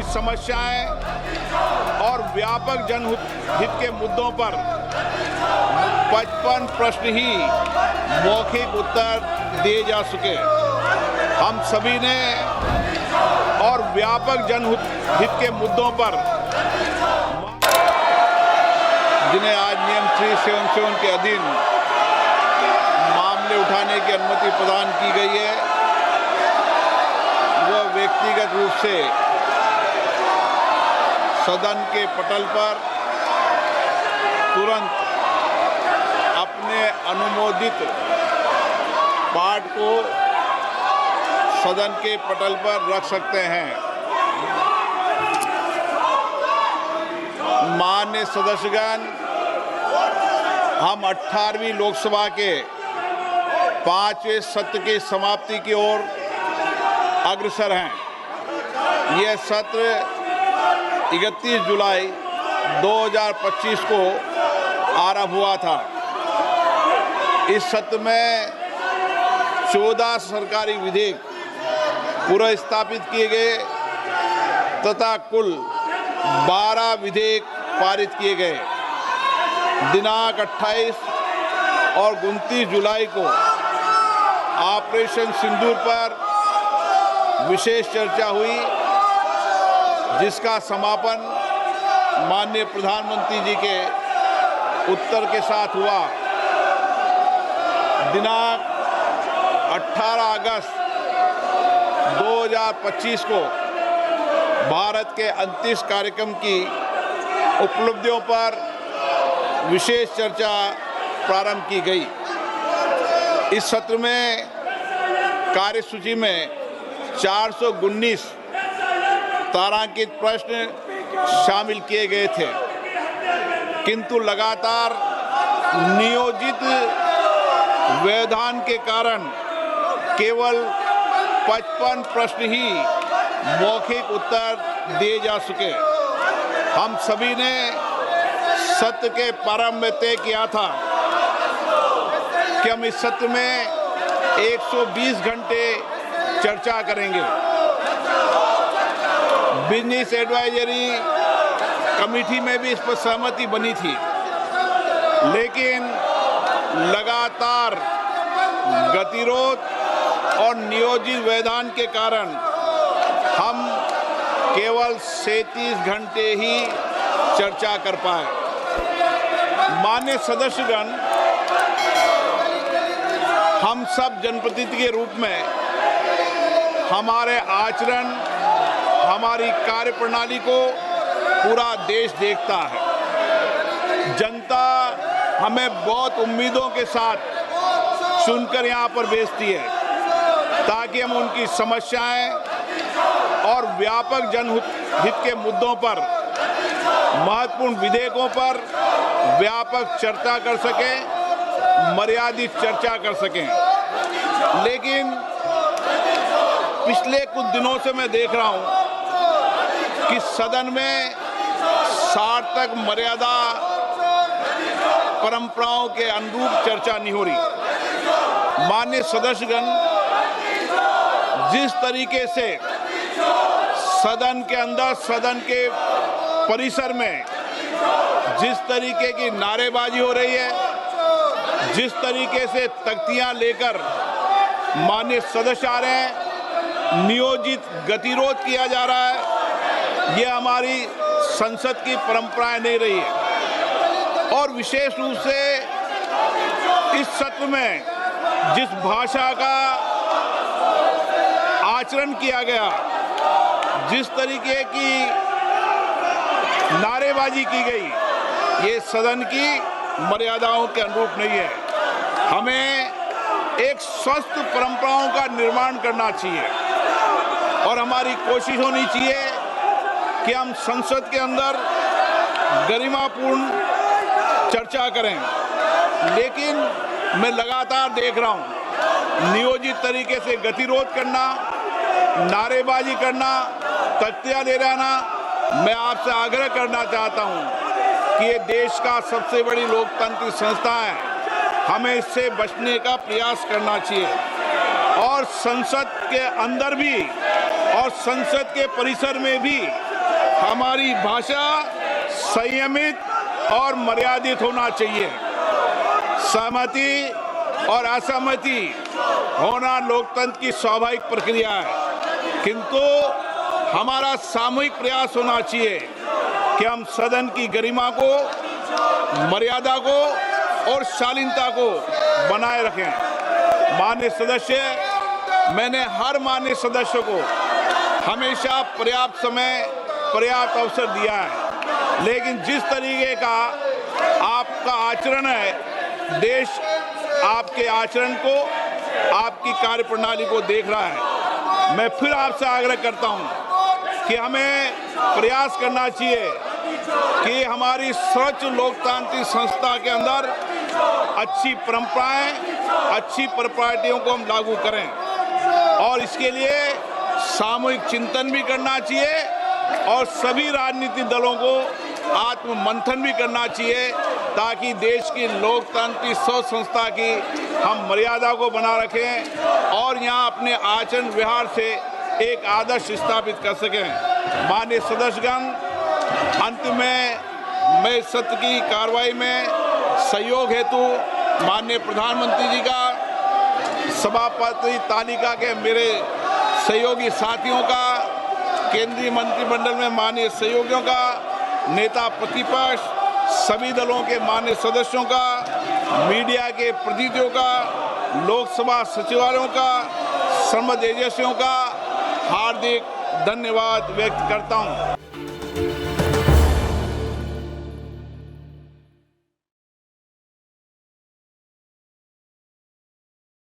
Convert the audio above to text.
समस्याएं और व्यापक जनहित के मुद्दों पर 55 प्रश्न ही मौखिक उत्तर दिए जा चुके। हम सभी ने और व्यापक जनहित के मुद्दों पर जिन्हें आज नियम 377 के अधीन मामले उठाने की अनुमति प्रदान की गई है, वह व्यक्तिगत रूप से सदन के पटल पर तुरंत अपने अनुमोदित पाठ को सदन के पटल पर रख सकते हैं। माननीय सदस्यगण, हम 18वीं लोकसभा के 5वें सत्र की समाप्ति की ओर अग्रसर हैं। यह सत्र 31 जुलाई 2025 को आरंभ हुआ था। इस सत्र में 14 सरकारी विधेयक पुनर्स्थापित किए गए तथा कुल 12 विधेयक पारित किए गए। दिनांक 28 और 29 जुलाई को ऑपरेशन सिंदूर पर विशेष चर्चा हुई, जिसका समापन माननीय प्रधानमंत्री जी के उत्तर के साथ हुआ। दिनांक 18 अगस्त 2025 को भारत के अंतरिक्ष कार्यक्रम की उपलब्धियों पर विशेष चर्चा प्रारंभ की गई। इस सत्र में कार्यसूची में 419 तारांकित प्रश्न शामिल किए गए थे, किंतु लगातार नियोजित व्यवधान के कारण केवल 55 प्रश्न ही मौखिक उत्तर दिए जा चुके। हम सभी ने सत्र के प्रारंभ में तय किया था कि हम इस सत्र में 120 घंटे चर्चा करेंगे। बिजनेस एडवाइजरी कमेटी में भी इस पर सहमति बनी थी, लेकिन लगातार गतिरोध और नियोजित व्यवधान के कारण हम केवल 37 घंटे ही चर्चा कर पाए। माननीय सदस्यगण, हम सब जनप्रतिनिधि के रूप में हमारे आचरण, हमारी कार्यप्रणाली को पूरा देश देखता है। जनता हमें बहुत उम्मीदों के साथ सुनकर यहाँ पर भेजती है, ताकि हम उनकी समस्याएं और व्यापक जनहित के मुद्दों पर, महत्वपूर्ण विधेयकों पर व्यापक चर्चा कर सकें, मर्यादित चर्चा कर सकें। लेकिन पिछले कुछ दिनों से मैं देख रहा हूं कि सदन में सार्थक मर्यादा परंपराओं के अनुरूप चर्चा नहीं हो रही। माननीय सदस्यगण, जिस तरीके से सदन के अंदर, सदन के परिसर में जिस तरीके की नारेबाजी हो रही है, जिस तरीके से तख्तियां लेकर माननीय सदस्य आ रहे हैं, नियोजित गतिरोध किया जा रहा है, ये हमारी संसद की परंपराएं नहीं रही है। और विशेष रूप से इस सत्र में जिस भाषा का आचरण किया गया, जिस तरीके की नारेबाजी की गई, ये सदन की मर्यादाओं के अनुरूप नहीं है। हमें एक स्वस्थ परंपराओं का निर्माण करना चाहिए और हमारी कोशिश होनी चाहिए कि हम संसद के अंदर गरिमापूर्ण चर्चा करें। लेकिन मैं लगातार देख रहा हूं नियोजित तरीके से गतिरोध करना, नारेबाजी करना, तख्तियां ले जाना। मैं आपसे आग्रह करना चाहता हूं कि ये देश का सबसे बड़ी लोकतांत्रिक संस्था है, हमें इससे बचने का प्रयास करना चाहिए। और संसद के अंदर भी और संसद के परिसर में भी हमारी भाषा संयमित और मर्यादित होना चाहिए। सहमति और असहमति होना लोकतंत्र की स्वाभाविक प्रक्रिया है, किंतु हमारा सामूहिक प्रयास होना चाहिए कि हम सदन की गरिमा को, मर्यादा को और शालीनता को बनाए रखें। माननीय सदस्य, मैंने हर माननीय सदस्य को हमेशा पर्याप्त समय, पर्याप्त अवसर दिया है, लेकिन जिस तरीके का आपका आचरण है, देश आपके आचरण को, आपकी कार्यप्रणाली को देख रहा है। मैं फिर आपसे आग्रह करता हूं कि हमें प्रयास करना चाहिए कि हमारी सर्वोच्च लोकतांत्रिक संस्था के अंदर अच्छी परंपराएं, अच्छी प्रॉपर्टियों को हम लागू करें और इसके लिए सामूहिक चिंतन भी करना चाहिए और सभी राजनीतिक दलों को आत्ममंथन भी करना चाहिए, ताकि देश की लोकतांत्रिक सोच संस्था की हम मर्यादा को बना रखें और यहाँ अपने आचरण व्यवहार से एक आदर्श स्थापित कर सकें। माननीय सदस्यगण, अंत में मैं सत्र की कार्रवाई में सहयोग हेतु माननीय प्रधानमंत्री जी का, सभापति तालिका के मेरे सहयोगी साथियों का, केंद्रीय मंत्रिमंडल में माननीय सहयोगियों का, नेता प्रतिपक्ष, सभी दलों के माननीय सदस्यों का, मीडिया के प्रतिनिधियों का, लोकसभा सचिवालयों का, संबद्ध एजेंसियों का हार्दिक धन्यवाद व्यक्त करता हूं।